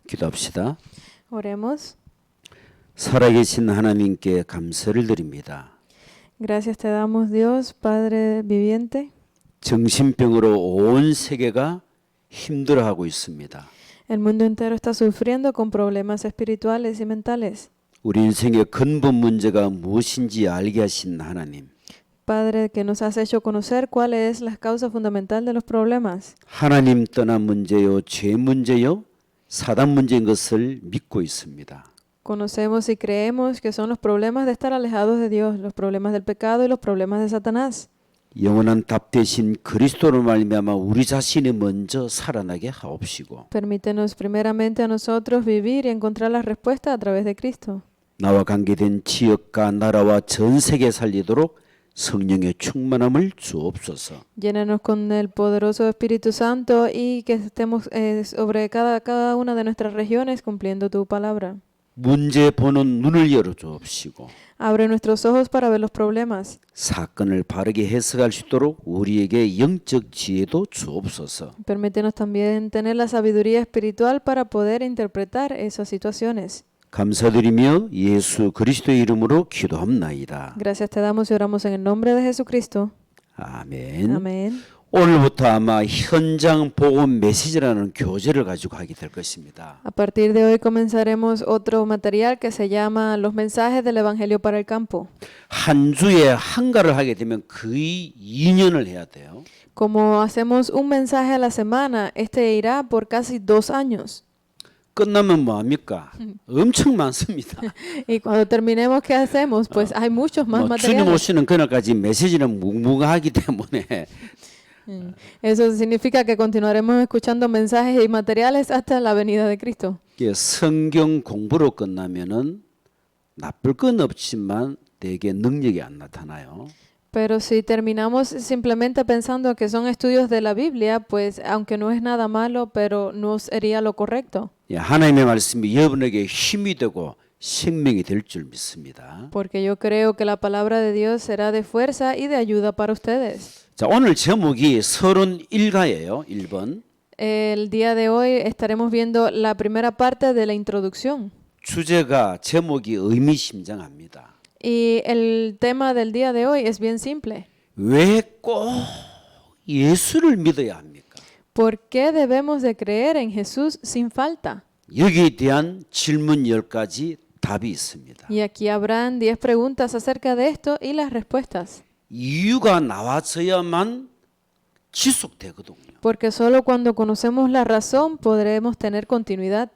기도합시다. Oremos. 살아계신 하나님께 감사를 드립니다. Gracias te damos, Dios, Padre viviente. 정신병으로 온 세계가 힘들어하고 있습니다. El mundo entero está sufriendo con problemas espirituales y mentales. 우리 인생의 근본 문제가 무엇인지 알게 하신 하나님. Padre, que nos has hecho conocer cuál es la causa fundamental de los problemas. 하나님 떠난 문제요, 죄 문제요, 사단 문제인 것을 믿고 있습니다. Conocemos y creemos que son los problemas de estar alejados de Dios, los problemas del pecado y los problemas de Satanás. 영원한 답 대신 그리스도로 말미암아 우리 자신이 먼저 살아나게 하옵시고 Permítenos primeramente a nosotros vivir y encontrar la respuesta a través de Cristo. 나와 관계된 지역과 나라와 전 세계에 살리도록 성령의 충만함을 주옵소서. Llénanos con el poderoso Espíritu Santo y que estemos sobre cada una de nuestras regiones cumpliendo tu palabra. 문제 보는 눈을 열어 주옵시고 Abre nuestros ojos para ver los problemas. 사건을 바르게 해석할 수 있도록 우리에게 영적 지혜도 주옵소서. Permítenos también tener la sabiduría espiritual para poder interpretar esas situaciones. 감사드리며 예수 그리스도의 이름으로 기도합나이다. Gracias te damos y oramos en el nombre de Jesucristo. 아멘. Amén. 오늘부터 아마 현장 복음 메시지라는 교재를 가지고 하게 될 것입니다. A partir de hoy comenzaremos otro material que se llama Los mensajes del Evangelio para el campo. 한 주에 한가를 하게 되면 거의 2년을 해야 돼요. Como hacemos un mensaje a la semana, este irá por casi 2 años. 끝나면 뭐 합니까? 엄청 많습니다. Y cuando terminemos, ¿qué hacemos? Pues hay muchos más 주님 materiales. 오시는 그날까지 메시지는 묵묵하기 때문에 Eso significa que continuaremos escuchando mensajes y materiales hasta la venida de Cristo. 성경 공부로 끝나면은 나쁠 건 없지만 되게 능력이 안 나타나요. Pero si terminamos simplemente pensando que son estudios de la Biblia, pues aunque no es nada malo, pero no sería lo correcto. 하나님의 말씀이 여러분에게 힘이 되고 생명이 될 줄 믿습니다. Porque yo creo que la palabra de Dios será de fuerza y de ayuda para ustedes. 자, 오늘 제목이 31가예요. 1번. El día de hoy estaremos viendo la primera parte de la introducción. 주제가 제목이 의미심장합니다. Y el tema del día de hoy es bien simple. 왜 꼭 예수를 믿어야 합니까? ¿Por qué debemos de creer en Jesús sin falta? 여기에 대한 질문 10가지 답이 있습니다. Y aquí habrán 10 preguntas acerca de esto y las respuestas. 이유가 나와져야만 지속되거든요. Porque solo cuando conocemos la razón podremos tener continuidad.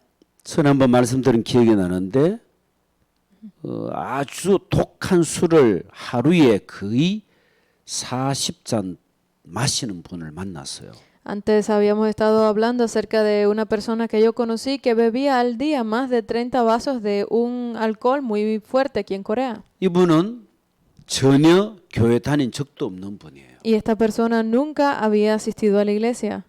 전에 한번 말씀드린 기억이 나는데 아주 독한 술을 하루에 거의 40잔 마시는 분을 만났어요. Antes habíamos estado hablando acerca de una persona que yo conocí que bebía al día más de 30 vasos de un alcohol muy fuerte aquí en Corea. 이분은 전혀 교회 다닌 적도 없는 분이에요. Y esta persona nunca había asistido a la iglesia.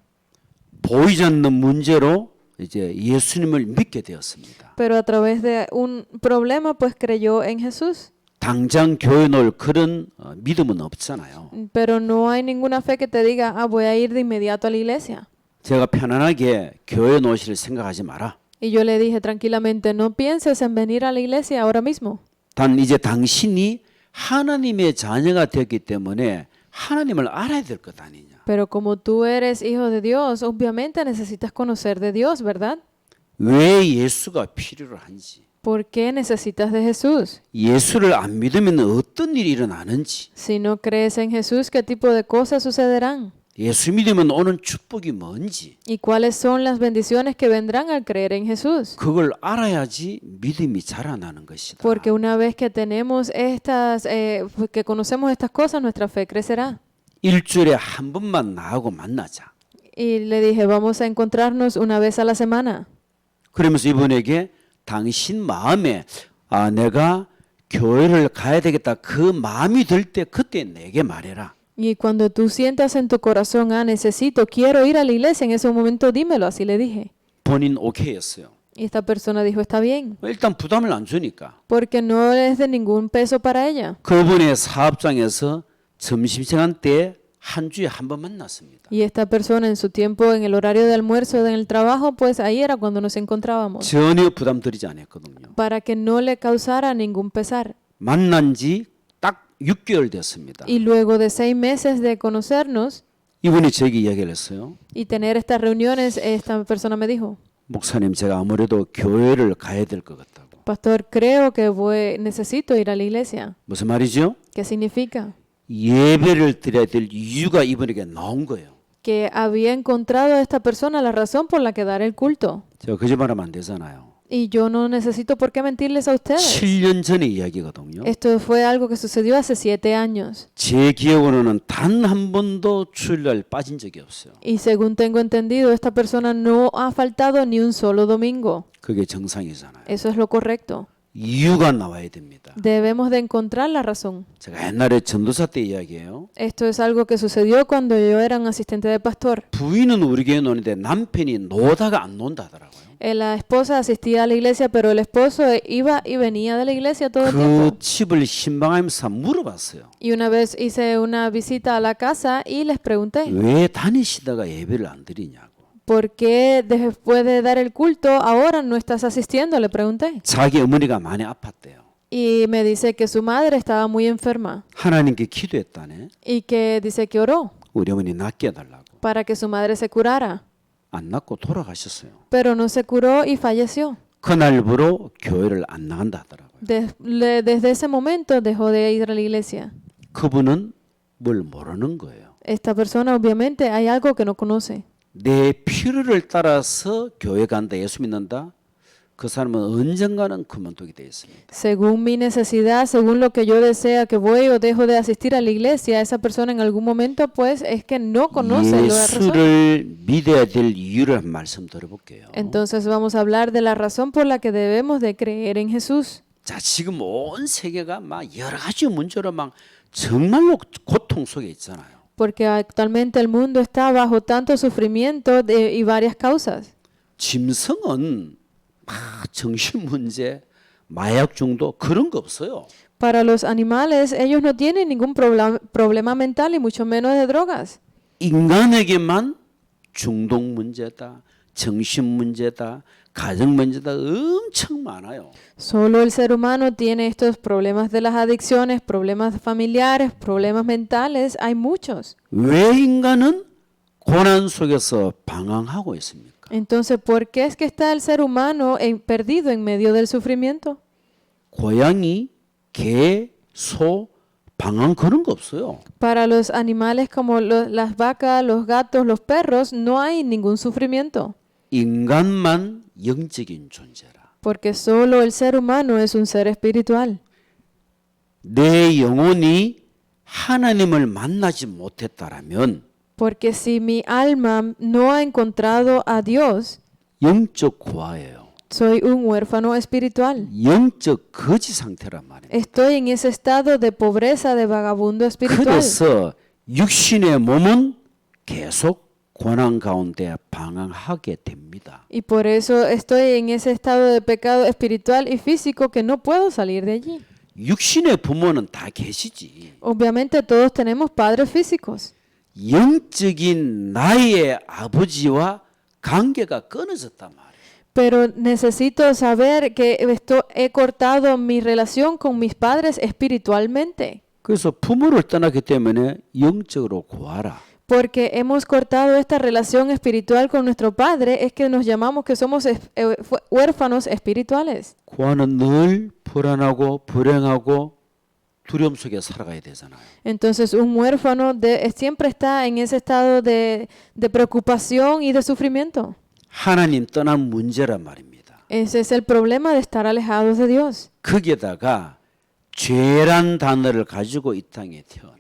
보이지 않는 문제로 이제 예수님을 믿게 되었습니다. Pero a través de un problema pues creyó en Jesús. 당장 교회 놓을 그런 믿음은 없잖아요. Pero no hay ninguna fe que te diga, voy a ir de inmediato a la iglesia. 제가 편안하게 교회 놓으실 생각하지 마라. Y yo le dije tranquilamente, no pienses en venir a la iglesia ahora mismo. 단 이제 당신이 하나님의 자녀가 되었기 때문에 하나님을 알아야 될 것 아니냐. Pero como tú eres hijo de Dios, obviamente necesitas conocer de Dios, ¿verdad? 왜 예수가 필요로 한지. ¿Por qué necesitas de Jesús? 예수를 안 믿으면 어떤 일이 일어나는지. Si no crees en Jesús, ¿qué tipo de cosas sucederán? 예수 믿으면 오는 축복이 뭔지. ¿Y cuáles son las bendiciones que vendrán al creer en Jesús? 그걸 알아야지 믿음이 자라나는 것이다. Porque una vez que tenemos que conocemos estas cosas, nuestra fe crecerá. 일주일에 한 번만 나하고 만나자. Y le dije, vamos a encontrarnos una vez a la semana. 그러면서 이분에게 당신 마음에 내가 교회를 가야 되겠다 그 마음이 들 때 그때 내게 말해라. Y cuando tú sientas en tu corazón, quiero ir a la iglesia, en ese momento dímelo, así le dije. 본인 오케이였어요. Y esta persona dijo, está bien, 일단 부담을 안 주니까. porque no es de ningún peso para ella. 그분의 사업장에서 점심시간 때 한 주에 한 번 만났습니다. Y esta persona en su tiempo, en el horario de almuerzo en el trabajo, pues ahí era cuando nos encontrábamos, 전혀 부담 드리지 않았거든요. para que no le causara ningún pesar. 만난 지 딱 6개월 됐습니다. Y luego de 6 meses de conocernos 이분이 저에게 이야기를 했어요. y tener estas reuniones, esta persona me dijo, 목사님, 제가 아무래도 교회를 가야 될 것 같다고. Pastor, creo que necesito ir a la iglesia. 무슨 말이죠? ¿Qué significa? 예배를 드려야 될 이유가 이분에게 나온 거예요. Que había encontrado a esta persona la razón por la que dar el culto. 제가 거짓말하면 안 되잖아요. Y yo no necesito por qué mentirles a ustedes. 7년 전의 이야기거든요. Esto fue algo que sucedió hace 7 años. 제 기억으로는 단 한 번도 주일날 빠진 적이 없어요. Y según tengo entendido, esta persona no ha faltado ni un solo domingo. 그게 정상이잖아요. Eso es lo correcto. 이유가 나와야 됩니다. Debemos de encontrar la razón. 제가 옛날에 전도사 때 이야기해요. Esto es algo que sucedió cuando yo era un asistente de pastor. 부인은 우리 교회 노는데 남편이 노다가 안 논다 하더라고요. La esposa asistía a la iglesia, pero el esposo iba y venía de la iglesia todo el tiempo. 그 집을 신방하면서 물어봤어요. Y una vez hice una visita a la casa y les pregunté, 왜 다니시다가 예배를 안 드리냐고. ¿por qué después de dar el culto ahora no estás asistiendo? Le pregunté. 자기 어머니가 많이 아팠대요. Y me dice que su madre estaba muy enferma 하나님께 기도했다네. y que dice que oró 우리 어머니 낫게 해달라고. para que su madre se curara, 안 낫고 돌아가셨어요. pero no se curó y falleció. 그날부로 교회를 안 나간다 하더라고요. Desde ese momento dejó de ir a la iglesia. 그분은 뭘 모르는 거예요. Esta persona obviamente hay algo que no conoce. 내 필요를 따라서 교회 간다, 예수 믿는다. 그 사람은 언젠가는 그만두게 돼 있습니다. Según mi necesidad, según lo que yo desea que voy o dejo de asistir a la iglesia, esa persona en algún momento pues es que no conoce la razón. 예수를 믿어야 될 이유를 말씀 들어볼게요. Entonces vamos a hablar de la razón por la que debemos de creer en Jesús. 자, 지금 온 세계가 막 여러 가지 문제로 막 정말로 고통 속에 있잖아요. Porque actualmente el mundo está bajo tanto sufrimiento y varias causas. 짐승은 막 정신 문제, 마약 중독 그런 거 없어요. Para los animales, ellos no tienen ningún problema mental y mucho menos de drogas. 인간에게만 중독 문제다, 정신 문제다, 가정 문제다 엄청 많아요. Solo el ser humano tiene estos problemas de las adicciones, problemas familiares, problemas mentales. Hay muchos. 왜 인간은 고난 속에서 방황하고 있습니까? Entonces, ¿por qué es que está el ser humano perdido en medio del sufrimiento? 고양이, 개, 소, 방황 그런 거 없어요. Para los animales como las vacas, los gatos, los perros, no hay ningún sufrimiento. 인간만 영적인 존재라. Porque solo el ser humano es un ser espiritual. 내 영혼이 하나님을 만나지 못했다라면 Porque si mi alma no ha encontrado a Dios, 영적 고아예요. soy un huérfano espiritual. 영적 거지 상태란 말이에요. Estoy en ese estado de pobreza, de vagabundo espiritual. 그래서 육신의 몸은 계속 고난 가운데 방황하게 됩니다. Y por eso estoy en ese estado de pecado espiritual y físico que no puedo salir de allí. 육신의 부모는 다 계시지. Obviamente todos tenemos padres físicos. 영적인 나의 아버지와 관계가 끊어졌단 말이에요. Pero necesito saber que he cortado mi relación con mis padres espiritualmente. 그래서 부모를 떠나기 때문에 영적으로 고아라. Porque hemos cortado esta relación espiritual con nuestro padre, es que nos llamamos que somos huérfanos espirituales. 고아는 늘 불안하고 불행하고 두려움 속에 살아가야 되잖아요. Entonces un huérfano siempre está en ese estado de preocupación y de sufrimiento. 하나님 떠난 문제란 말입니다. Ese es el problema de estar alejados de Dios. 거기에다가 죄란 단어를 가지고 이 땅에 태어나.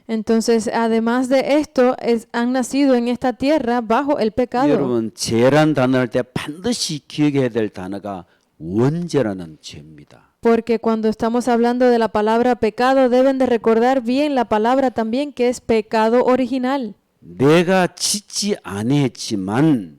Entonces, además de esto, han nacido en esta tierra bajo el pecado. 여러분 죄란 단어 할 때 반드시 기억해야 될 단어가 원죄라는 죄입니다. Porque cuando estamos hablando de la palabra pecado, deben de recordar bien la palabra también que es pecado original. 내가 짓지 아니했지만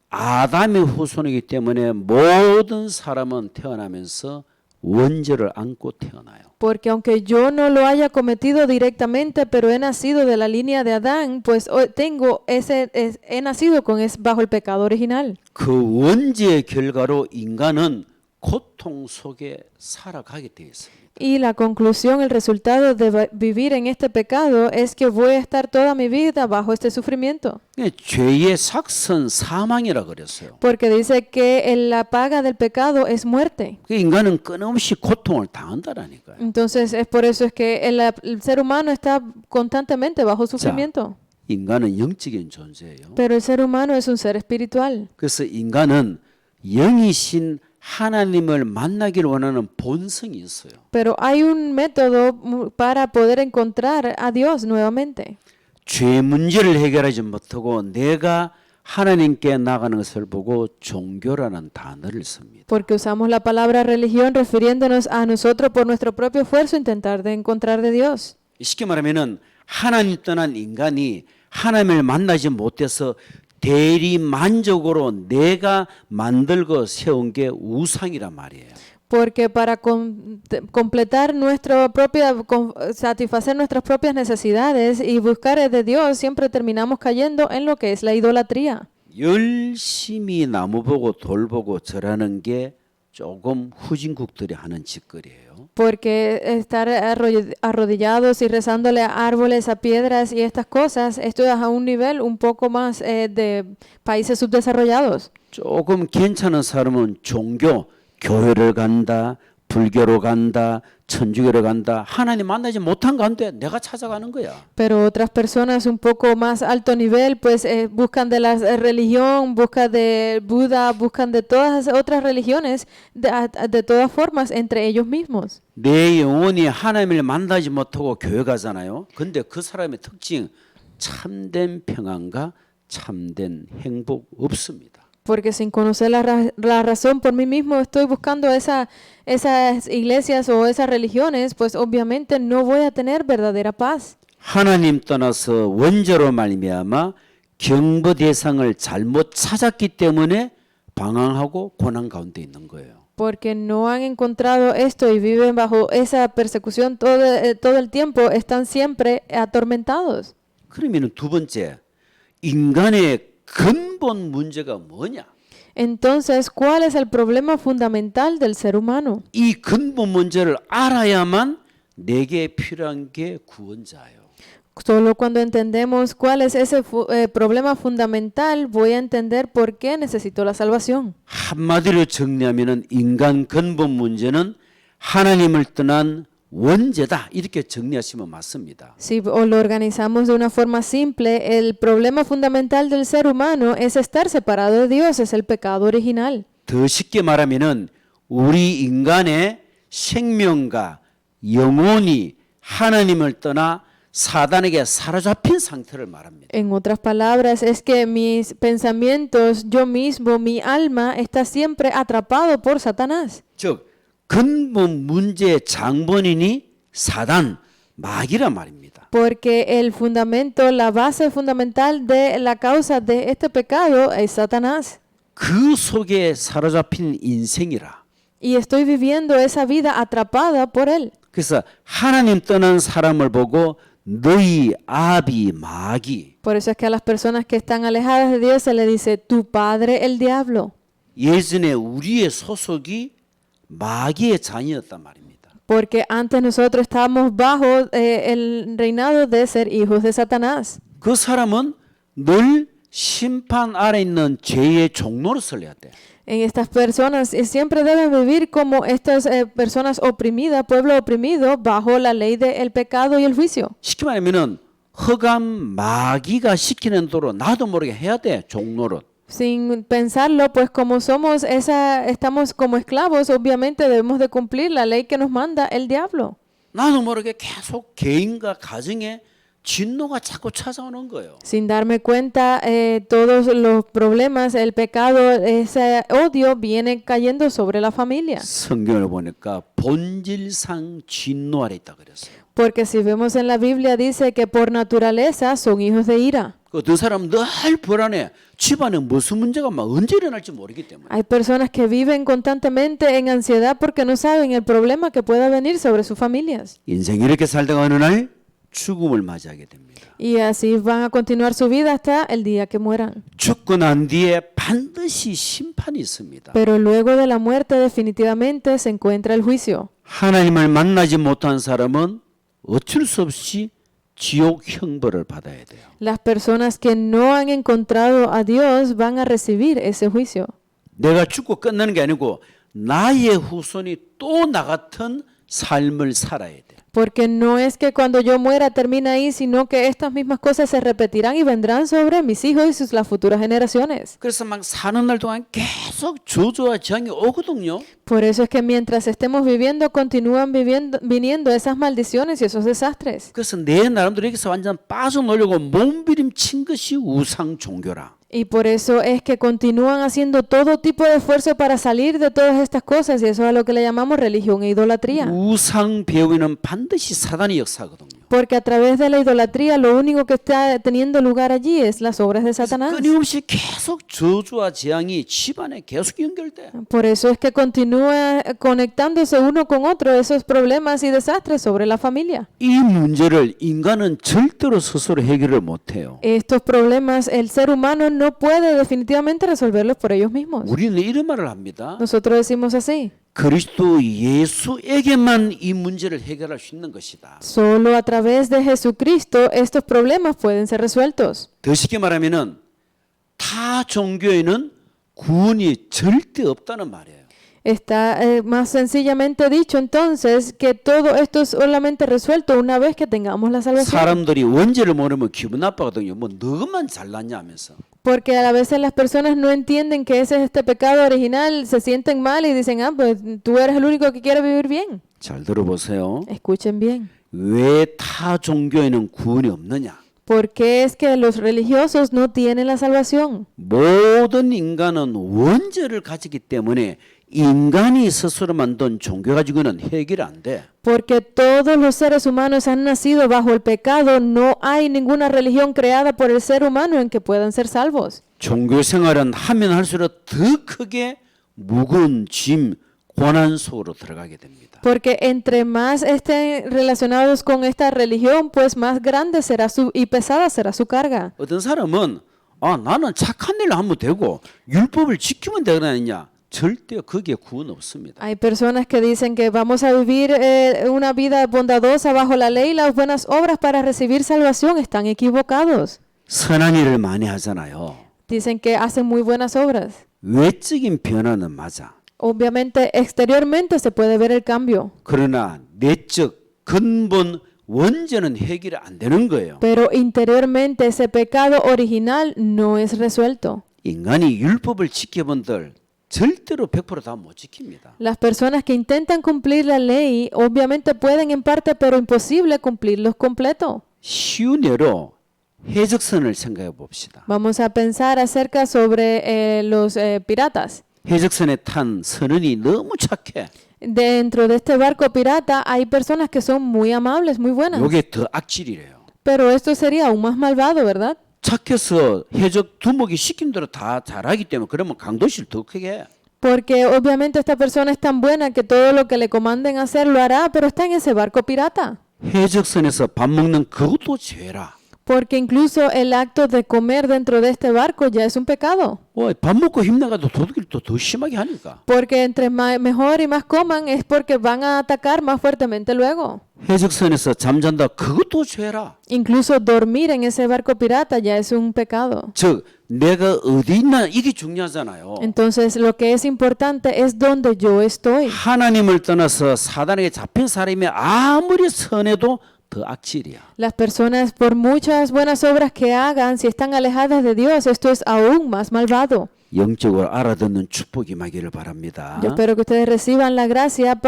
아담의 후손이기 때문에 모든 사람은 태어나면서 원죄를 안고 태어나요. Porque aunque yo no lo haya cometido directamente, pero he nacido de la línea de Adán, pues he nacido bajo el pecado original. 그 원죄의 결과로 인간은 고통 속에 살아가게 되어 있습니다. Y la conclusión, el resultado de vivir en este pecado es que voy a estar toda mi vida bajo este sufrimiento. 죄의 삭선 사망이라 그랬어요. Porque dice que la paga del pecado es muerte. 인간은 끊임없이 고통을 당한다라니까요. Entonces es por eso es que el ser humano está constantemente bajo sufrimiento. 인간은 영적인 존재예요. Pero el ser humano es un ser espiritual. 그래서 인간은 영이신 하나님을 만나기를 원하는 본성이 있어요. Pero hay un método para poder encontrar a Dios nuevamente. 죄 문제를 해결하지 못하고 내가 하나님께 나가는 것을 보고 종교라는 단어를 씁니다. Porque usamos la palabra religión refiriéndonos a nosotros por nuestro propio esfuerzo intentar de encontrar de Dios. 쉽게 말하면은 하나님 떠난 인간이 하나님을 만나지 못해서 대리만족으로 내가 만들고 세운 게 우상이란 말이에요. Porque para completar satisfacer nuestras propias necesidades y buscar de Dios, siempre terminamos cayendo en lo que es la idolatría. 열심히 나무 보고 돌 보고 절하는 게 조금 후진국들이 하는 짓거리예요. Porque estar arrodillados y rezándole a árboles, a piedras y estas cosas, esto es a un nivel un poco más de países subdesarrollados. 조금 괜찮은 사람은 종교, 교회를 간다, 불교로 간다, 천주교로 간다. 하나님 만나지 못한 가운데 내가 찾아가는 거야. Pero otras personas un poco más alto nivel, pues buscan de la religión, buscan de Buda, buscan de todas las otras religiones, de todas formas, entre ellos mismos. 내 영혼이 하나님을 만나지 못하고 교회 가잖아요. 근데 그 사람의 특징, 참된 평안과 참된 행복 없습니다. Porque sin conocer la razón por mí mismo estoy buscando esas iglesias o esas religiones, pues obviamente no voy a tener verdadera paz. 하나님 떠나서 원죄로 말미암아 경보 대상을 잘못 찾았기 때문에 방황하고 고난 가운데 있는 거예요. Porque no han encontrado esto y viven bajo esa persecución todo el tiempo, están siempre atormentados. 그러면 두 번째, 인간의 근본 문제가 뭐냐? Entonces, ¿cuál es el problema fundamental del ser humano? 이 근본 문제를 알아야만 내게 필요한 게 구원자예요. Solo cuando entendemos cuál es ese problema fundamental, voy a entender por qué necesito la salvación. 한마디로 정리하면은 인간 근본 문제는 하나님을 떠난 원죄다. 이렇게 정리하시면 맞습니다. Si lo organizamos de una forma simple, el problema fundamental del ser humano es estar separado de Dios, es el pecado original. 더 쉽게 말하면은 우리 인간의 생명과 영혼이 하나님을 떠나 사단에게 사로잡힌 상태를 말합니다. En otras palabras, es que mis pensamientos, yo mismo, mi alma, está siempre atrapado por Satanás. 즉 근본 문제의 장본인이 사단, 마귀란 말입니다. Porque el fundamento, la base fundamental de la causa de este pecado es Satanás. 그 속에 사로잡힌 인생이라. Y estoy viviendo esa vida atrapada por él. 그래서 하나님 떠난 사람을 보고 너희 아비 마귀. Por eso es que a las personas que están alejadas de Dios se le dice, tu padre el diablo. 예전에 우리의 소속이 마귀의 자녀였단 말입니다. Porque antes nosotros estábamos bajo el reinado de ser hijos de Satanás. 그 사람은 늘 심판 아래 있는 죄의 종로로 살려야 돼. En estas personas siempre deben vivir como estas personas oprimidas, pueblo oprimido, bajo la ley del pecado y el juicio. 쉽게 말하면은 허감 마귀가 시키는 대로 나도 모르게 해야 돼. 종로로. Sin pensarlo, pues como estamos como esclavos, obviamente debemos de cumplir la ley que nos manda el diablo. 나도 모르게 계속 개인과 가정에 진노가 자꾸 찾아오는 거예요. Sin darme cuenta, todos los problemas, el pecado, ese odio viene cayendo sobre la familia. 성경을 보니까 본질상 진노 아래 있다 그랬어요. Porque si vemos en la Biblia dice que por naturaleza son hijos de ira. 그 어떤 사람은 늘 불안해. 집안에 무슨 문제가 막 언제 일어날지 모르기 때문에. Hay personas que viven constantemente en ansiedad porque no saben el problema que pueda venir sobre sus familias. 인생이 이렇게 살다가 어느 날 죽음을 맞이하게 됩니다. Y así van a continuar su vida hasta el día que mueran. 죽고 난 뒤에 반드시 심판이 있습니다. Pero luego de la muerte definitivamente se encuentra el juicio. 하나님을 만나지 못한 사람은 어쩔 수 없이 지옥 형벌을 받아야 돼요. Las personas que no han encontrado a Dios van a recibir ese juicio. 내가 죽고 끝나는 게 아니고 나의 후손이 또 나 같은 삶을 살아야 돼. Porque no es que cuando yo muera termina ahí, sino que estas mismas cosas se repetirán y vendrán sobre mis hijos y las futuras generaciones. 그래서 막 사는 날 동안 계속 저주와 재앙이 오거든요. Por eso es que mientras estemos viviendo, continúan viniendo esas maldiciones y esos desastres. 그래서 내 나름대로 여기서 완전 빠져놀려고 몸부림친 것이 우상 종교라. Y por eso es que continúan haciendo todo tipo de esfuerzo para salir de todas estas cosas y eso es a lo que le llamamos religión e idolatría. 우상 배우에는 반드시 사단의 역사거든요. Porque a través de la idolatría lo único que está teniendo lugar allí es las obras de Satanás. 끊임없이 계속 저주와 재앙이 집안에 계속 연결돼. Por eso es que continúa conectándose uno con otro esos problemas y desastres sobre la familia. 이 문제를 인간은 절대로 스스로 해결을 못해요. Estos problemas el ser humano no puede definitivamente resolverlos por ellos mismos. 우리는 이런 말을 합니다. Nosotros decimos así. 그리스도 예수에게만 이 문제를 해결할 수 있는 것이다. Solo a través de Jesucristo estos problemas pueden ser resueltos. 더 쉽게 말하면은 타 종교에는 구원이 절대 없다는 말이에요. Está más sencillamente dicho entonces que todo esto es solamente resuelto una vez que tengamos la salvación. 사람들이 원죄를 모르면 기분 나빠거든요. 뭐 너만 잘났냐 하면서. Porque a veces las personas no entienden que ese es este pecado original, se sienten mal y dicen, ah, pues tú eres el único que quiere vivir bien. 잘 들어보세요. Escuchen bien. 왜 타 종교에는 구원이 없느냐? ¿Por qué es que los religiosos no tienen la salvación? 모든 인간은 원죄를 가지기 때문에 인간이 스스로 만든 종교 가지고는 해결이 안 돼. Porque todos los seres humanos han nacido bajo el pecado, no hay ninguna religión creada por el ser humano en que puedan ser salvos. 종교 생활은 하면 할수록 더 크게 무거운 짐, 고난 속으로 들어가게 됩니다. Porque entre más estén relacionados con esta religión, pues más grande será y pesada será su carga. 어떤 사람은 나는 착한 일을 하면 되고 율법을 지키면 되느냐? 절대 거기에 구원 없습니다. Hay personas que dicen que vamos a vivir una vida bondadosa bajo la ley y las buenas obras para recibir salvación. Están equivocados. 선한 일을 많이 하잖아요. Dicen que hacen muy buenas obras. 외적인 변화는 맞아. Obviamente, exteriormente se puede ver el cambio. 그러나 내적 근본 원죄는 해결이 안 되는 거예요. Pero interiormente ese pecado original no es resuelto. 인간이 율법을 지켜본들 절대로 100% 다 못 지킵니다. Las personas que intentan cumplir la ley obviamente pueden en parte, pero imposible cumplirlos completo. 쉬운 예로 해적선을 생각해 봅시다. Vamos a pensar acerca sobre los piratas. 해적선에 탄 선원이 너무 착해. Dentro de este barco pirata hay personas que son muy amables, muy buenas. 이게 더 악질이래요. Pero esto sería aún más malvado, ¿verdad? 착해서 해적 두목이 시킨 대로 다 잘하기 때문에 그러면 강도실 더 크게 해. Porque obviamente esta persona es tan buena que todo lo que le comanden hacer lo hará, pero está en ese barco pirata. 해적선에서 밥 먹는 그것도 죄라. Porque incluso el acto de comer dentro de este barco ya es un pecado. 밥 먹고 힘나가도 도둑이 또 더 심하게 하니까. Porque entre mejor y más coman es porque van a atacar más fuertemente luego. 해적선에서 잠잔다 그것도 죄라. Incluso dormir en ese barco pirata ya es un pecado. 즉 내가 어디 있나 이게 중요하잖아요. Entonces lo que es importante es donde yo estoy. 하나님을 떠나서 사단에게 잡힌 사람이 아무리 선해도 더 악질이야. Las personas, por muchas buenas obras que hagan, si están alejadas de Dios, esto es aún más malvado. 영적으로 알아듣는 축복이 임하기를 바랍니다. Yo espero que ustedes reciban la gracia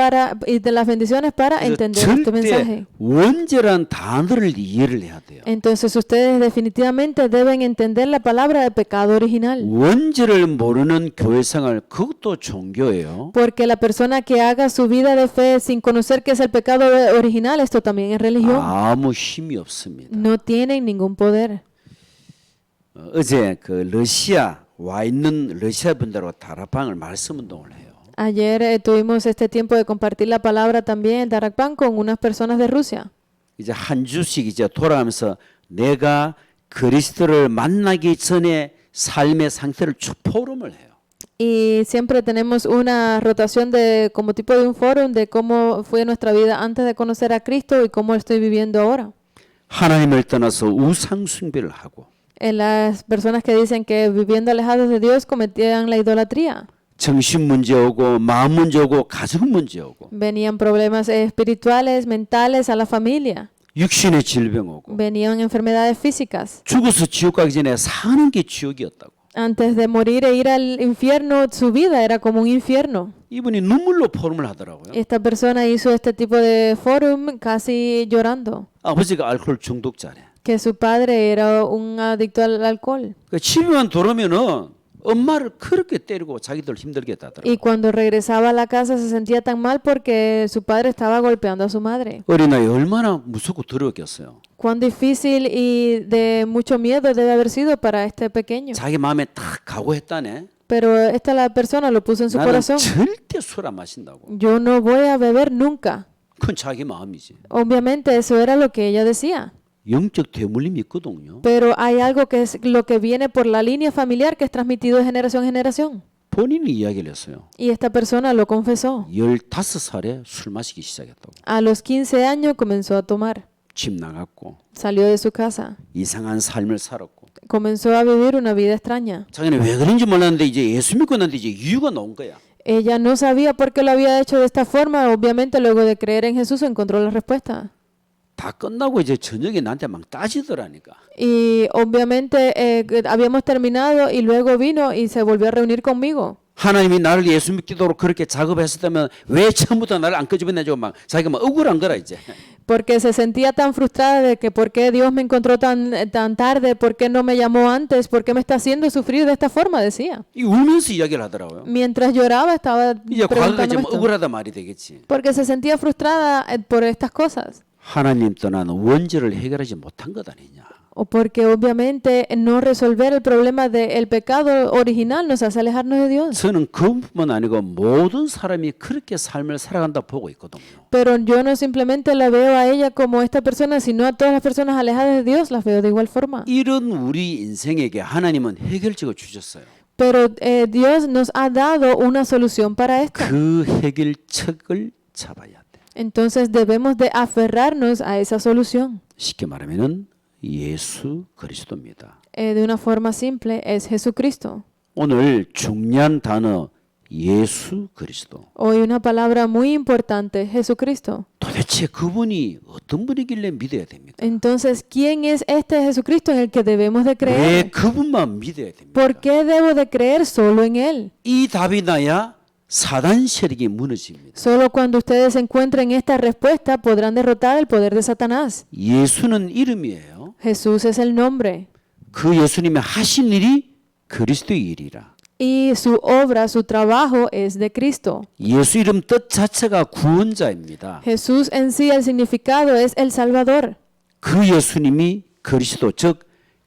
y de las bendiciones para entender este 절대 mensaje. 원죄란 단어를 이해를 해야 돼요. Entonces ustedes definitivamente deben entender la palabra de pecado original. 원죄를 모르는 교회 생활 그것도 종교예요. Porque la persona que haga su vida de fe sin conocer qué es el pecado original, esto también es religión. 아무 힘이 없습니다. No tienen ningún poder. 어제 그 러시아 와 있는 러시아 분들하고 다락방을 말씀 운동을 해요. Ayer tuvimos este tiempo de compartir la palabra también en Darakban con unas personas de Rusia. 이제 한 주씩 이제 돌아가면서 내가 그리스도를 만나기 전에 삶의 상태를 쭉 포럼을 해요. Y siempre tenemos una rotación de como tipo de un foro de cómo fue nuestra vida antes de conocer a Cristo y cómo estoy viviendo ahora. 하나님을 떠나서 우상 숭배를 하고 En las personas que dicen que viviendo alejados de Dios cometían la idolatría. 정신 문제 오고 마음 문제 오고 가정 문제 오고 Venían problemas espirituales, mentales a la familia. 육신의 질병 오고 Venían enfermedades físicas. 죽어서 지옥 가기 전에 사는 게 지옥이었다고. Antes de morir e ir al infierno, su vida era como un infierno. 이분이 눈물로 포럼을 하더라고요. Esta persona hizo este tipo de forum casi llorando, 아버지가 알코올 중독자래. que su padre era un adicto al alcohol. 그 집에만 돌아오면은 엄마를 그렇게 때리고 자기들 힘들게 하더라고요. Y cuando regresaba a la casa se sentía tan mal porque su padre estaba golpeando a su madre. 어린아이 얼마나 무섭고 더러웠겠어요. Cuán difícil y de mucho miedo debe haber sido para este pequeño. 자기 마음에 딱 각오했다네. Pero esta la persona lo puso en su 나는 corazón. 절대 술 안 ma신다고. Yo no voy a beber nunca. 그건 자기 마음이지. Obviamente eso era lo que ella decía. 영적 대물림이 있거든요. Pero hay algo que es lo que viene por la línea familiar que es transmitido de generación en generación. 본인이 이야기를 했어요. Y esta persona lo confesó. 15살에 술 마시기 시작했다고. A los 15 años comenzó a tomar. 집 나갔고 Salió de su casa. 이상한 삶을 살았고. Comenzó a vivir una vida extraña. 자기는 왜 그런지 몰랐는데 이제 예수 믿고 났는데 이제 이유가 나온 거야. Ella no sabía por qué lo había hecho de esta forma. Obviamente luego de creer en Jesús encontró la respuesta. 다 끝나고 이제 저녁에 나한테 막 따지더라니까. Y obviamente habíamos terminado y luego vino y se volvió a reunir conmigo. 하나님이 나를 예수 믿기도록 그렇게 작업했었다면 왜 처음부터 나를 안 끄집어내고 막 자기가 막 억울한 거라 이제. Porque se sentía tan frustrada de que por qué Dios me encontró tan tarde, por qué no me llamó antes, por qué me está haciendo sufrir de esta forma, decía. 이 울면서 이야기를 하더라고요. Mientras lloraba estaba 이제 과거가 이제 preguntándome 뭐 esto. 억울하다 말이 되겠지. Porque se sentía frustrada por estas cosas. 하나님 떠난 원죄를 해결하지 못한 것 아니냐. O porque obviamente no resolver el problema del pecado original nos hace alejarnos de Dios. 저는 그뿐만 아니고 모든 사람이 그렇게 삶을 살아간다 보고 있거든요. Pero yo no simplemente la veo a ella como esta persona, sino a todas las personas alejadas de Dios, las veo de igual forma. 이런 우리 인생에게 하나님은 해결책을 주셨어요. Pero Dios nos ha dado una solución para esto. 그 해결책을 잡아야 돼. Entonces debemos de aferrarnos a esa solución. 쉽게 말하면은 예수 그리스도입니다. De una forma simple, es Jesucristo. 오늘 중요한 단어 예수 그리스도. Hoy una palabra muy importante, Jesucristo. 도대체 그분이 어떤 분이길래 믿어야 됩니까? Entonces, ¿quién es este Jesucristo en el que debemos de 왜 creer? 그분만 믿어야 됩니까? ¿Por qué debo de creer solo en Él? 이 답이 나야 사단 세력이 무너집니다. Solo cuando ustedes encuentren esta respuesta podrán derrotar el poder de Satanás. 예수는 이름이에요. Jesús es el nombre. 그 예수님이 하신 일이 그리스도의 일이라. Y su obra, su trabajo es de Cristo. 예수 이름 뜻 자체가 구원자입니다. Jesús en sí, el significado es el Salvador. 그 예수님이 그리스도 즉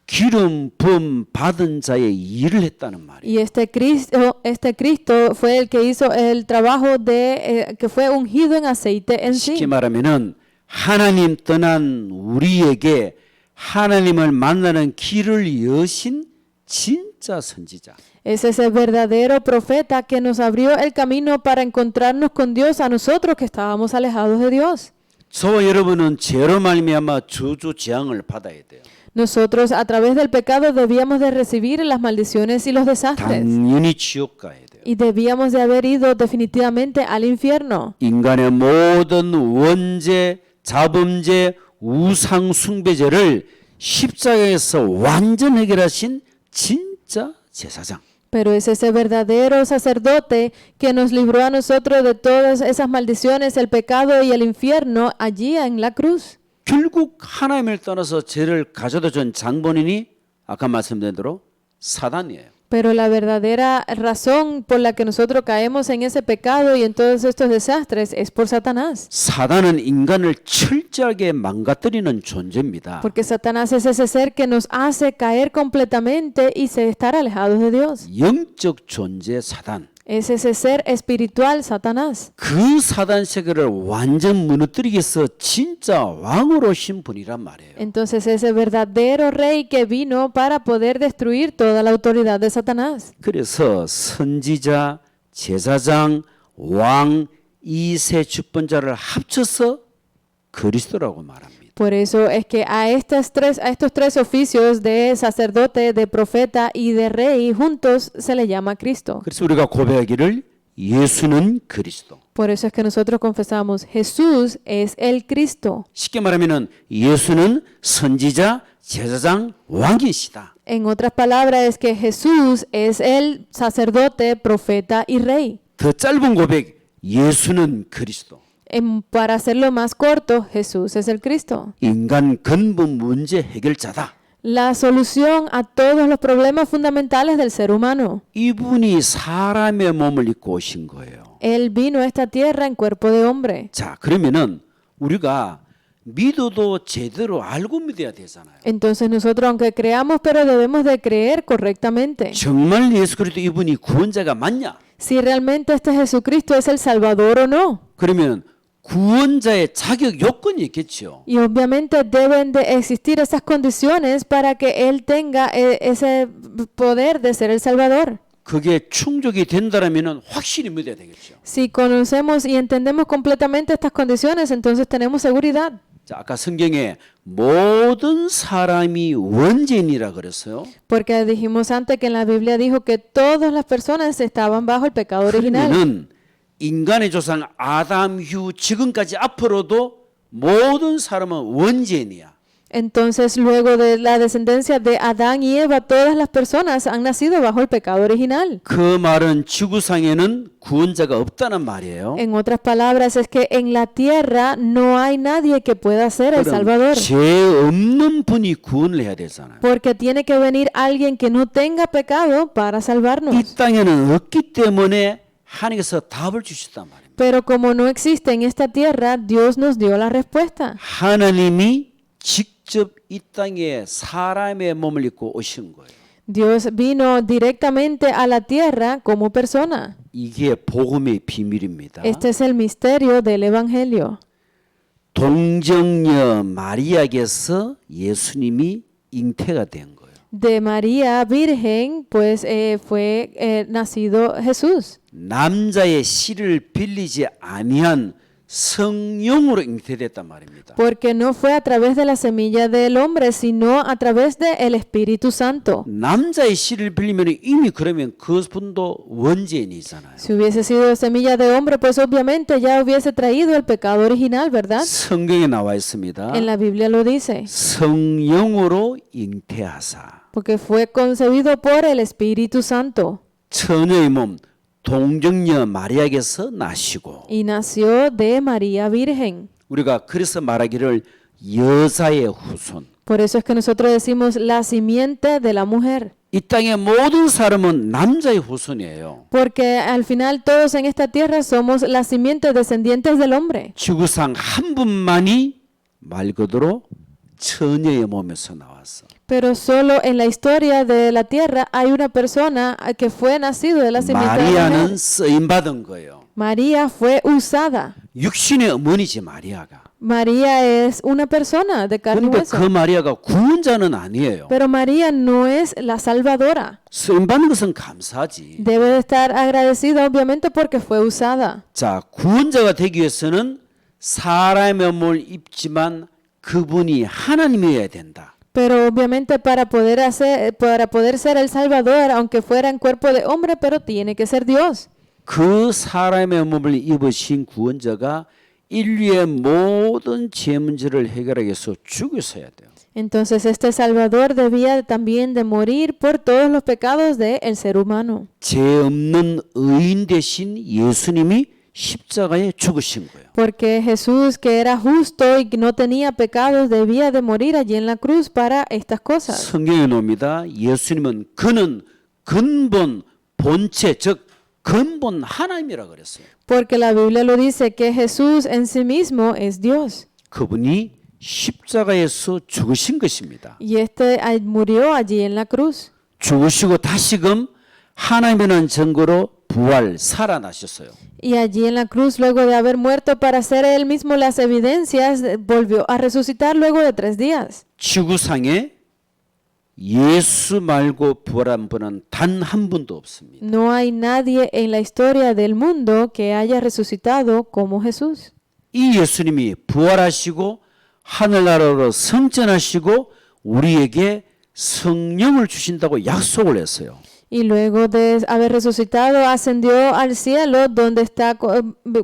기름 부음 받은 자의 일을 했다는 말이에요. Y este Cristo fue el que hizo el trabajo de que fue ungido en aceite en 쉽게 sí. 말하면은 하나님 떠난 우리에게 하나님을 만나는 길을 여신 진짜 선지자. Es ese verdadero profeta que nos abrió el camino para encontrarnos con Dios a nosotros que estábamos alejados de Dios. 저와 여러분은 죄로 말미암아 저주 재앙을 받아야 돼요. Nosotros a través del pecado debíamos de recibir las maldiciones y los desastres. 당연히 지옥 가야 돼요. Y debíamos de haber ido definitivamente al infierno. 인간의 모든 원죄, 자범죄, 우상 숭배죄를 십자가에서 완전 해결하신 진짜 제사장. Pero es ese verdadero sacerdote que nos libró a nosotros de todas esas maldiciones, el pecado y el infierno allí en la cruz. 결국 하나님을 떠나서 죄를 가져다 준 장본인이 아까 말씀드린 대로 사단이에요. Pero la verdadera razón por la que nosotros caemos en ese pecado y en todos estos desastres es por Satanás. 사단은 인간을 철저하게 망가뜨리는 존재입니다. Porque Satanás es ese ser que nos hace caer completamente y estar alejados de Dios. 영적 존재 사단. Es ese ser espiritual, Satanás. 그 사단 세계를 완전 무너뜨리기 위해서 진짜 왕으로 오신 분이란 말이에요. Entonces ese verdadero rey que vino para poder destruir toda la autoridad de Satanás. 그래서 선지자, 제사장, 왕 이 세 주권자를 합쳐서 그리스도라고 말합니다. Por eso es que a estos tres oficios de sacerdote, de profeta y de rey juntos se le llama Cristo. 그래서 우리가 고백하기를 예수는 그리스도. Por eso es que nosotros confesamos, Jesús es el Cristo. 쉽게 말하면은 예수는 선지자, 제사장, 왕이시다. En otras palabras es que Jesús es el sacerdote, profeta y rey. 더 짧은 고백, 예수는 그리스도. Para hacerlo más corto, Jesús es el Cristo. 인간 근본 문제 해결자다. La solución a todos los problemas fundamentales del ser humano. 이분이 사람의 몸을 입고 오신 거예요. Él vino a esta tierra en cuerpo de hombre. 자, 그러면은 우리가 믿어도 제대로 알고 믿어야 되잖아요. Entonces nosotros, aunque creamos, pero debemos de creer correctamente. 정말 예수 그리스도 이분이 구원자가 맞냐? Si realmente este Jesucristo es el Salvador o no. 그러면 구원자의 자격 요건이 있겠죠. Y obviamente deben de existir esas condiciones para que Él tenga ese poder de ser el Salvador. 그게 충족이 된다라면은 확실히 믿어야 되겠죠. Si conocemos y entendemos completamente estas condiciones, entonces tenemos seguridad. 자, 아까 성경에 모든 사람이 원죄인이라 그랬어요. Porque dijimos antes que en la Biblia dijo que todas las personas estaban bajo el pecado original. 그러면은 인간의 조상 아담 이후 지금까지 앞으로도 모든 사람은 원죄인이야. Entonces, luego de la descendencia de Adán y Eva, todas las personas han nacido bajo el pecado original. 그 말은 지구상에는 구원자가 없다는 말이에요. En otras palabras, es que en la tierra no hay nadie que pueda ser el Salvador. 죄 없는 분이 구원을 해야 되잖아요. Porque tiene que venir alguien que no tenga pecado para 이 salvarnos. 땅에는 없기 때문에 하나님께서 답을 주셨단 말입니다. Pero como no existe en esta tierra, Dios nos dio la respuesta. 하나님이 직접 이 땅에 사람의 몸을 입고 오신 거예요. Dios vino directamente a la tierra como persona. 이게 복음의 비밀입니다. Este es el misterio del Evangelio. 동정녀 마리아에게서 예수님이 잉태가 된 거예요. De María Virgen, pues fue nacido Jesús. 남자의 씨를 빌리지 아니한 성령으로 잉태됐단 말입니다. Porque no fue a través de la semilla del hombre, sino a través del Espíritu Santo. 남자의 씨를 빌리면 이미 그러면 그분도 원죄인이잖아요. Si hubiese sido semilla de hombre, pues obviamente ya hubiese traído el pecado original, ¿verdad? 성경에 나와 있습니다. En la Biblia lo dice. 성령으로 잉태하사 Porque fue concebido por el Espíritu Santo. 처녀의 몸 동정녀 마리아에게서 나시고 Y nació de María Virgen. 우리가 그래서 말하기를 여자의 후손. Por eso es que nosotros decimos la simiente de la mujer. 이 땅의 모든 사람은 남자의 후손이에요. Porque al final todos en esta tierra somos la simiente descendientes del hombre. 지구상 한 분만이 말 그대로 처녀의 몸에서 나왔어. Pero solo en la historia de la tierra hay una persona que fue nacido de la simiente de la mujer. 마리아는 쓰임 받은 거예요. María fue usada. 육신의 어머니지 마리아가. María es una persona de carne y 그런데 hueso. 그 마리아가 구원자는 아니에요. Pero María no es la salvadora. 쓰임 받는 것은 감사하지. Debe de estar agradecida obviamente porque fue usada. 자, 구원자가 되기 위해서는 사람의 몸을 입지만 그분이 하나님이어야 된다. Pero obviamente para poder ser el salvador, aunque fuera en cuerpo de hombre, pero tiene que ser Dios. 그 사람의 몸을 입으신 구원자가 인류의 모든 죄 문제를 해결하기 위해서 죽으셔야 돼요. Entonces este Salvador debía también de morir por todos los pecados del ser humano. 죄 없는 의인 대신 예수님이 십자가에 죽으신 거예요. Porque Jesús, que era justo y que no tenía pecados, debía de morir allí en la cruz para estas cosas. 성경에 나옵니다. 예수님은 그는 근본, 본체, 즉 근본 하나님이라 그랬어요. Porque la Biblia lo dice que Jesús en sí mismo es Dios. 그분이 십자가에서 죽으신 것입니다. Y murió allí en la cruz. 죽으시고 다시금 하나님이라는 증거로 부활 살아나셨어요. Y allí en la cruz, luego de haber muerto para hacer él mismo las evidencias, volvió a resucitar luego de 3 días. 지구상에 예수 말고 부활한 분은 단 한 분도 없습니다. No hay nadie en la historia del mundo que haya resucitado como Jesús. 이 예수님이 부활하시고 하늘나라로 승천하시고 우리에게 성령을 주신다고 약속을 했어요. Y luego de haber resucitado, ascendió al cielo donde está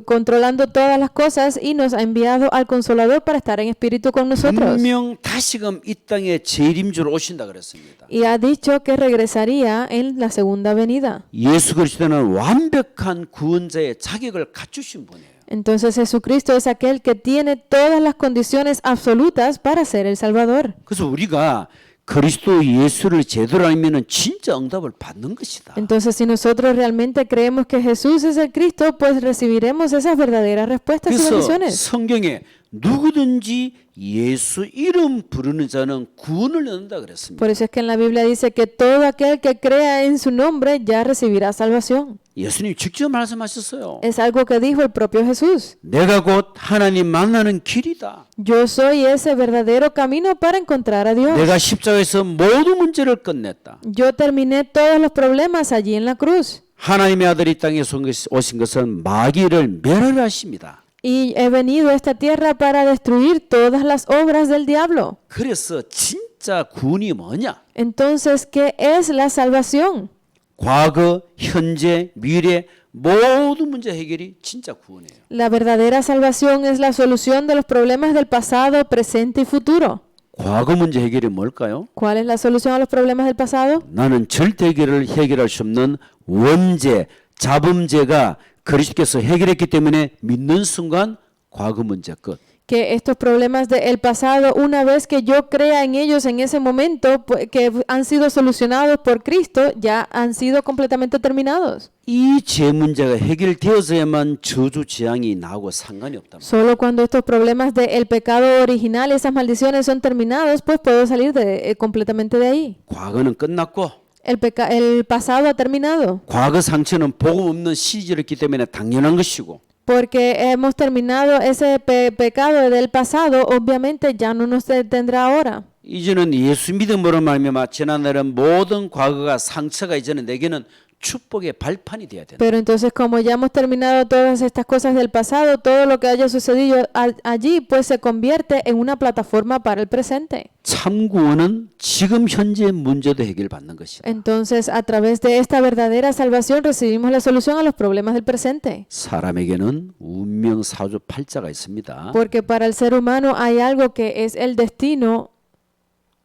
controlando todas las cosas y nos ha enviado al Consolador para estar en espíritu con nosotros. 분명 다시금 이 땅에 재림주로 오신다 그랬습니다. Y ha dicho que regresaría en la segunda venida. 예수 그리스도는 완벽한 구원자의 자격을 갖추신 분이에요. Entonces Jesucristo es aquel que tiene todas las condiciones absolutas para ser el Salvador. 그래서 우리가 그리스도 예수를 제대로 알면은 진짜 응답을 받는 것이다. Entonces, si nosotros realmente creemos que Jesús es el Cristo, pues recibiremos esas verdaderas respuestas y 그래서 bendiciones. 성경에 누구든지 예수 이름 부르는 자는 구원을 얻는다 그랬습니다. Por eso es que en la Biblia dice que todo aquel que crea en su nombre ya recibirá salvación. 예수님 직접 말씀하셨어요. Es algo que dijo el propio Jesús. 내가 곧 하나님 만나는 길이다. Yo soy ese verdadero camino para encontrar a Dios. 내가 십자가에서 모든 문제를 끝냈다. Yo terminé todos los problemas allí en la cruz. 하나님의 아들이 이 땅에 오신 것은 마귀를 멸하려 하십니다. Y he venido a esta tierra para destruir todas las obras del diablo. 그래서 진짜 구원이 뭐냐? Entonces, ¿qué es la salvación? 과거, 현재, 미래 모든 문제 해결이 진짜 구원이에요. La verdadera salvación es la solución de los problemas del pasado, presente y futuro. 과거 문제 해결이 뭘까요? ¿Cuál es la solución a los problemas del pasado? 나는 절대 해결할 수 없는 원죄, 자범죄가 그리스도께서 해결했기 때문에 믿는 순간 과거 문제 끝. Que estos problemas del pasado, una vez que yo crea en ellos en ese momento, que han sido solucionados por Cristo, ya han sido completamente terminados. 이 죄 문제가 해결되어져야만 저주 재앙이 나오고 상관이 없다. Solo cuando estos problemas del pecado original, esas maldiciones son terminados, pues puedo salir completamente de ahí. 과거는 끝났고 El pasado ha terminado. 과거 상처는 복음 없는 시절이었기 때문에 당연한 것이고 Porque hemos terminado ese pecado del pasado, obviamente ya no nos tendrá ahora. 이제는 예수 믿음으로 말미암아 지난날은 모든 과거가 상처가 이제는 내게는 축복의 발판이 돼야 된다. Pero entonces como ya hemos terminado todas estas cosas del pasado, todo lo que haya sucedido allí pues se convierte en una plataforma para el presente. 참 구원은 지금 현재 문제도 해결받는 것이다. Entonces a través de esta verdadera salvación recibimos la solución a los problemas del presente. 사람에게는 운명 사주 팔자가 있습니다. Porque para el ser humano hay algo que es el destino.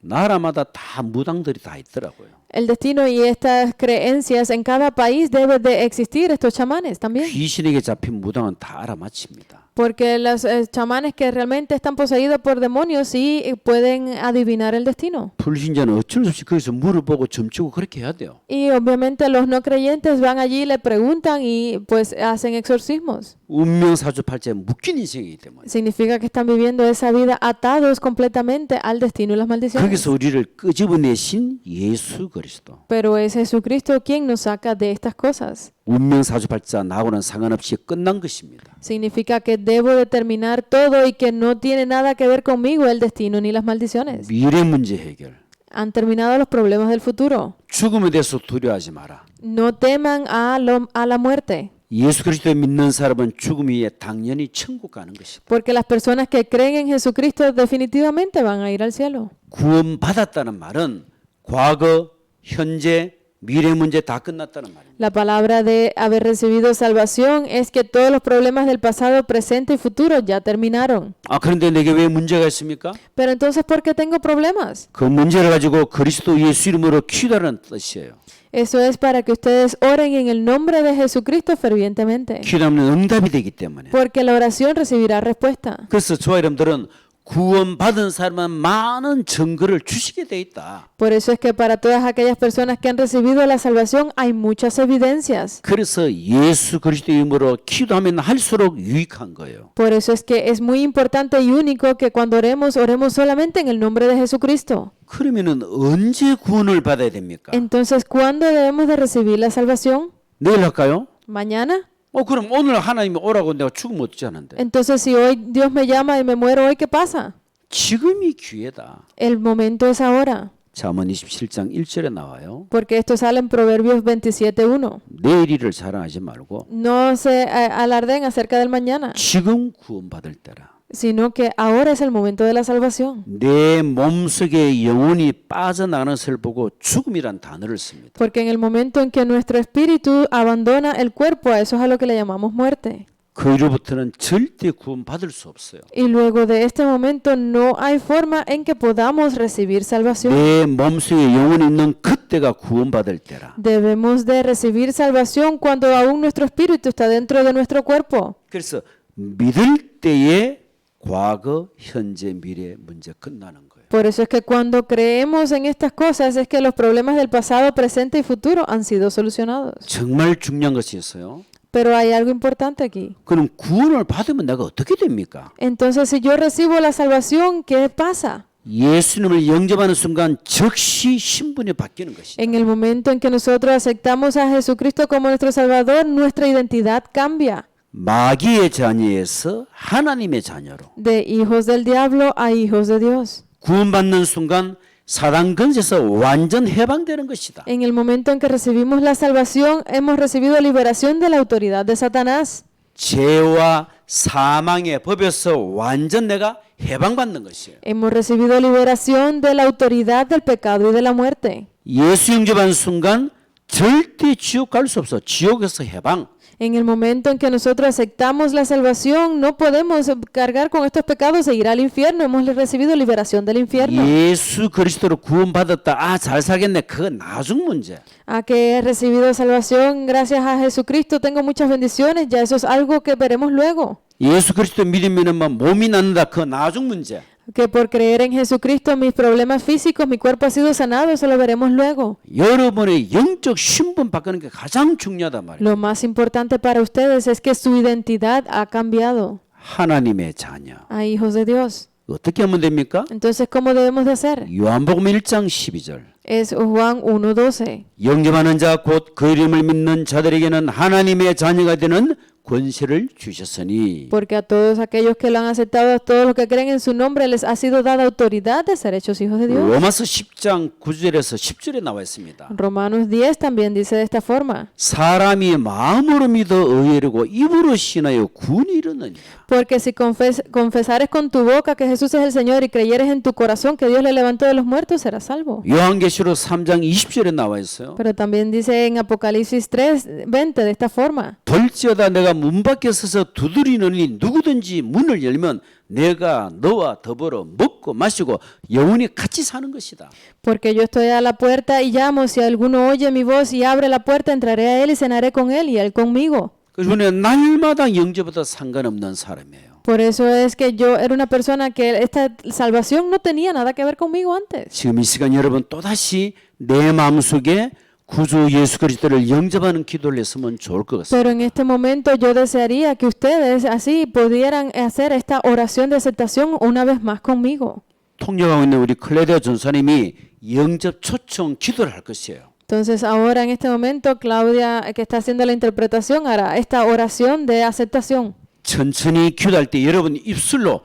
나라마다 다 무당들이 다 있더라고요. El destino y estas creencias en cada país deben de existir estos chamanes también. 귀신에게 잡힌 무당은 다 알아맞힙니다. Porque los chamanes que realmente están poseídos por demonios sí pueden adivinar el destino. 불신자는 어쩔 수 없이 거기서 물어보고 점치고 그렇게 해야 돼요. Y obviamente los no creyentes van allí, le preguntan y pues hacen exorcismos. 운명 사주 팔자에 묶인 인생이기 때문에. Significa que están viviendo esa vida atados completamente al destino y las maldiciones. 거기서 우리를 끄집어내신 예수 그리스도. Pero es Jesucristo quien nos saca de estas cosas. 운명 사주 팔자 나하고는 상관없이 끝난 것입니다. Significa que debo determinar todo y que no tiene nada que ver conmigo el destino ni las maldiciones. 미래 문제 해결. Han terminado los problemas del futuro. 죽음에 대해서 두려워하지 마라. No teman a la muerte. 예수 그리스도에 믿는 사람은 죽음 위에 당연히 천국 가는 것이다. Porque las personas que creen en Jesucristo definitivamente van a ir al cielo. 구원받았다는 말은 과거, 현재, 미래 문제 다 끝났다는 말입니다. La palabra de haber recibido salvación es que todos los problemas del pasado, presente y futuro ya terminaron. 그런데 내게 왜 문제가 있습니까? Pero entonces, ¿por qué tengo problemas? 그 문제를 가지고 그리스도 예수 이름으로 기도하라는 뜻이에요. Eso es para que ustedes oren en el nombre de Jesucristo fervientemente. 기도하면 응답이 되기 때문에. Porque la oración recibirá respuesta. 그래서 저와 여러분들은 구원받은 사람은 많은 증거를 주시게 돼 있다. Por eso es que para todas aquellas personas que han recibido la salvación hay muchas evidencias. 그래서 예수 그리스도의 이름으로 기도하면 할수록 유익한 거예요. Por eso es que es muy importante y único que cuando oremos, oremos solamente en el nombre de Jesucristo. 그러면은 언제 구원을 받아야 됩니까? Entonces, ¿cuándo debemos de recibir la salvación? 내일 할까요? ¿Mañana? 그럼 오늘 하나님이 오라고 내가 죽으면 어쩌지 않은데? Entonces, si hoy Dios me llama y me muero hoy, ¿qué pasa? 지금이 기회다. El momento es ahora. 잠언 27장 1절에 나와요. Porque esto sale en Proverbios 27:1. 내일 일을 자랑하지 말고 No se alarden acerca del mañana, 지금 구원받을 때라. sino que ahora es el momento de la salvación. 내 몸속에 영혼이 빠져나가는 것을 보고 죽음이란 단어를 씁니다. Porque en el momento en que nuestro espíritu abandona el cuerpo, a eso es a lo que le llamamos muerte. 그 이후부터는 절대 구원받을 수 없어요. Y luego de este momento no hay forma en que podamos recibir salvación. 내 몸속에 영혼이 있는 그때가 구원받을 때라. Debemos de recibir salvación cuando aún nuestro espíritu está dentro de nuestro cuerpo. 그래서 믿을 때에 과거, 현재, 미래 문제 끝나는 거예요. Por eso es que cuando creemos en estas cosas es que los problemas del pasado, presente y futuro han sido solucionados. 정말 중요한 것이 있어요. Pero hay algo importante aquí. 그럼 구원을 받으면 내가 어떻게 됩니까? Entonces, si yo recibo la salvación, ¿qué pasa? 예수님을 영접하는 순간 즉시 신분이 바뀌는 것이다. En el momento en que nosotros aceptamos a Jesucristo como nuestro Salvador, nuestra identidad cambia. 마귀의 자녀에서 하나님의 자녀로 De hijos del diablo a hijos de Dios. 구원받는 순간 사단 권세에서 완전 해방되는 것이다. En el momento en que recibimos la salvación, hemos recibido liberación de la autoridad de Satanás. 죄와 사망의 법에서 완전 내가 해방받는 것이에요. Hemos recibido liberación de la autoridad del pecado y de la muerte. 예수 영접한 순간 절대 지옥 갈 수 없어. 지옥에서 해방. En el momento en que nosotros aceptamos la salvación, no podemos cargar con estos pecados e ir al infierno. Hemos recibido liberación del infierno. 예수 그리스도로 구원받았다. 잘 살겠네. 그건 나중 문제. A que he recibido salvación gracias a Jesucristo, tengo muchas bendiciones. Ya eso es algo que veremos luego. 예수 그리스도 믿으면 몸이 낫는다. 그건 나중 문제. Que por creer en Jesucristo mis problemas físicos, mi cuerpo ha sido sanado, eso lo veremos luego. 여러분의 영적 신분 바꾸는 게 가장 중요하단 말이에요. Lo más importante para ustedes es que su identidad ha cambiado 하나님의 자녀. a hijos de Dios. 어떻게 하면 됩니까? Entonces, ¿cómo debemos de hacer? 요한복음 1장 12절. Es Juan 1:12. 영접하는 자 곧 그 이름을 믿는 자들에게는 하나님의 자녀가 되는 권세를 주셨으니. Porque a todos aquellos que lo han aceptado, a todos los que creen en su nombre, les ha sido dada autoridad de ser hechos hijos de Dios. 로마서 10장 9절에서 10절에 나와 있습니다. Romanos 10 también dice de esta forma. 사람이 마음으로 믿어 의뢰하고 입으로 신하여 구원이 이르느니라. Porque si confesares con tu boca que Jesús es el Señor y creyeres en tu corazón que Dios le levantó de los muertos, serás salvo. 요한계시록 3장 20절에 나와 있어요. Pero también dice en Apocalipsis 3:20 de esta forma. 볼지어다 내가 문 밖에 서서 두드리느니 누구든지 문을 열면 내가 너와 더불어 먹고 마시고 영원히 같이 사는 것이다. Porque yo estoy a la puerta y llamo, si alguno oye mi voz y abre la puerta, entraré a él y cenaré con él y él conmigo. 그래서 우리는 날마다 영접보다 상관없는 사람이에요. Por eso es que yo era una persona que esta salvación no tenía nada que ver conmigo antes. 지금 이 시간 여러분 또다시 내 마음속에 구주 예수 그리스도를 영접하는 기도를 했으면 좋을 것 같습니다. Pero en este momento yo desearía que ustedes así pudieran hacer esta oración de aceptación una vez más conmigo. 통역하고 있는 우리 클레디아 전사님이 영접 초청 기도를 할 것이에요. Entonces ahora en este momento Claudia, que está haciendo la interpretación, hará esta oración de aceptación. 천천히 기도할 때 여러분 입술로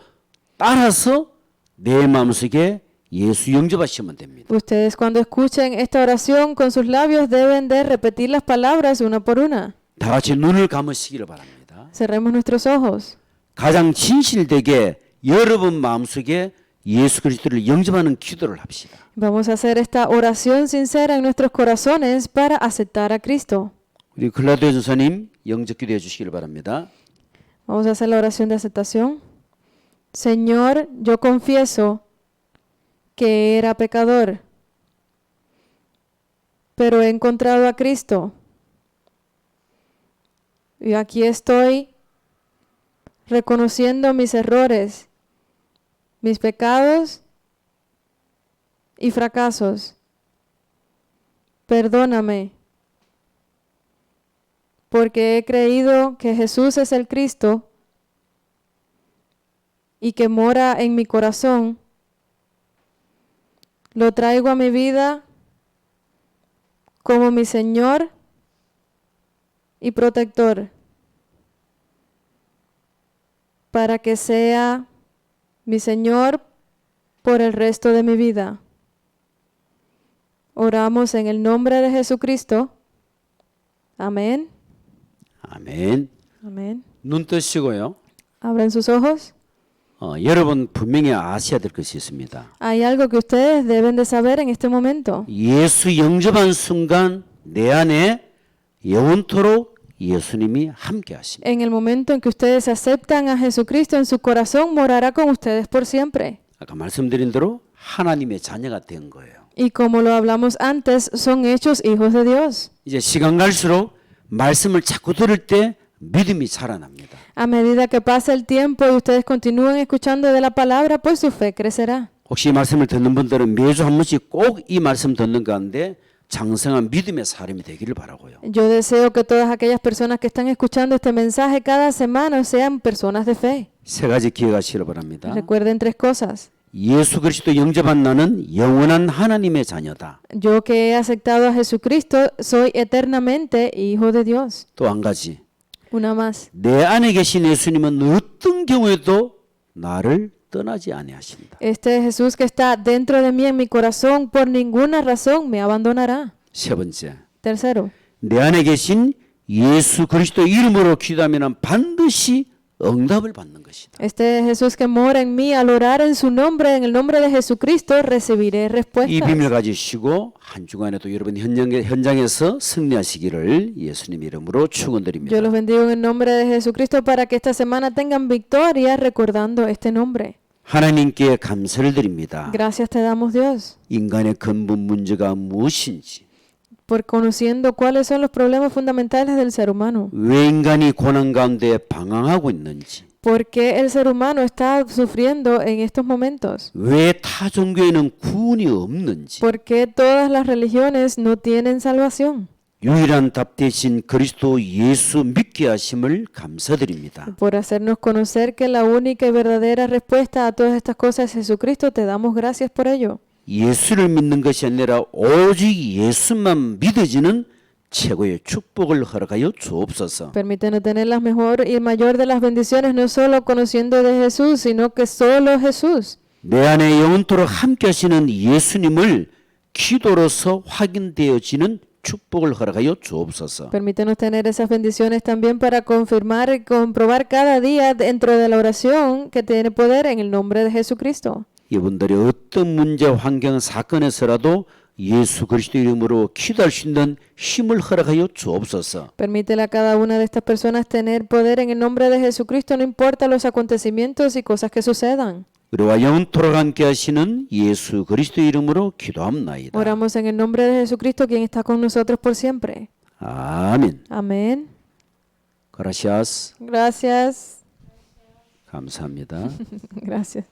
따라서 내 마음속에 예수 영접하시면 됩니다. Ustedes cuando escuchen esta oración con sus labios deben de repetir las palabras una por una. 다 같이 눈을 감으시기를 바랍니다. Cerremos nuestros ojos. 가장 진실되게 여러분 마음속에 예수 그리스도를 영접하는 기도를 합시다. Vamos a hacer esta oración sincera en nuestros corazones para aceptar a Cristo. 우리 클라우디오 전사님 영접 기도해 주시기를 바랍니다. Vamos a hacer la oración de aceptación. Señor, yo confieso que era pecador, pero he encontrado a Cristo. Y aquí estoy reconociendo mis errores mis pecados y fracasos. Perdóname, porque he creído que Jesús es el Cristo y que mora en mi corazón. Lo traigo a mi vida como mi Señor y protector, para que sea mi Señor por el resto de mi vida. Oramos en el nombre de Jesucristo. Amén. 아멘. Amén. 눈 뜨시고요. Abren sus ojos. 여러분 분명히 아셔야 될 것이 있습니다. Hay algo que ustedes deben de saber en este momento. 예수 영접한 순간 내 안에 영원토록 예수님이 함께 하십니다. En el momento en que ustedes aceptan a Jesucristo en su corazón, morará con ustedes por siempre. 아까 말씀드린 대로 하나님의 자녀가 된 거예요. Y como lo hablamos antes, son hechos hijos de Dios. 이제 시간 갈수록 말씀을 자꾸 들을 때 믿음이 자라납니다. A medida que pasa el tiempo y ustedes continúan escuchando de la palabra, pues su fe crecerá. 혹시 이 말씀을 듣는 분들은 매주 한 번씩 꼭 이 말씀 듣는 가운데 장성한 믿음의 사람이 되기를 바라고요. Yo deseo que todas aquellas personas que están escuchando este mensaje cada semana sean personas de fe. 세 가지 기억하시길 바랍니다. Recuerden tres cosas. 예수 그리스도 영접한 나는 영원한 하나님의 자녀다. Yo que he aceptado a Jesucristo, soy eternamente hijo de Dios. 또 한 가지. Una más. 내 안에 계신 예수님은 어떤 경우에도 나를 떠나지 아니하신다. Este Jesús que está dentro de mí en mi corazón, por ninguna razón me abandonará. 세 번째. Tercero. 내 안에 계신 예수 그리스도 이름으로 기도하면 반드시 응답을 받는 것이다. Este Jesús que mora en mí, al orar en su nombre, en el nombre de Jesucristo, recibiré 이 respuestas. 비밀을 가지시고 한 주간에도 여러분 현장에서 승리하시기를 예수님 이름으로 축원드립니다. Yo los bendigo en el nombre de Jesucristo para que esta semana tengan victoria recordando este nombre. 하나님께 감사를 드립니다. Gracias te damos, Dios, 인간의 근본 문제가 무엇인지, por conociendo cuáles son los problemas fundamentales del ser humano. 왜 인간이 고난 가운데 방황하고 있는지, ¿Por qué el ser humano está sufriendo en estos momentos? 왜 타 종교에는 구원이 없는지, ¿Por qué todas las religiones no tienen salvación? 유일한 답 대신 그리스도 예수 믿게 하심을 감사드립니다. Por hacernos conocer que la única y verdadera respuesta a todas estas cosas es Jesucristo, te damos gracias por ello. 예수를 믿는 것이 아니라 오직 예수만 믿어지는 최고의 축복을 허락하여 주옵소서. Permítenos tener la mejor y mayor de las bendiciones, no solo conociendo de Jesús, sino que solo Jesús. 내 안에 영원토록 함께 하시는 예수님을 기도로서 확인되어지는 축복을 허락하여 주옵소서. Permítenos tener esas bendiciones también para confirmar y comprobar cada día dentro de la oración que tiene poder en el nombre de Jesucristo. 이분들이 어떤 문제, 환경, 사건에서라도 예수 그리스도 이름으로 기도할 수 있는 힘을 허락하여 주옵소서. Permítele a cada una de estas personas tener poder en el nombre de Jesucristo, no importa los acontecimientos y cosas que sucedan. 우리와 영원토록 함께 하시는 예수 그리스도 이름으로 기도합나이다. Oramos en el nombre de Jesucristo, quien está con nosotros por siempre. 아멘. Amén. gracias. Gracias. 감사합니다. Gracias.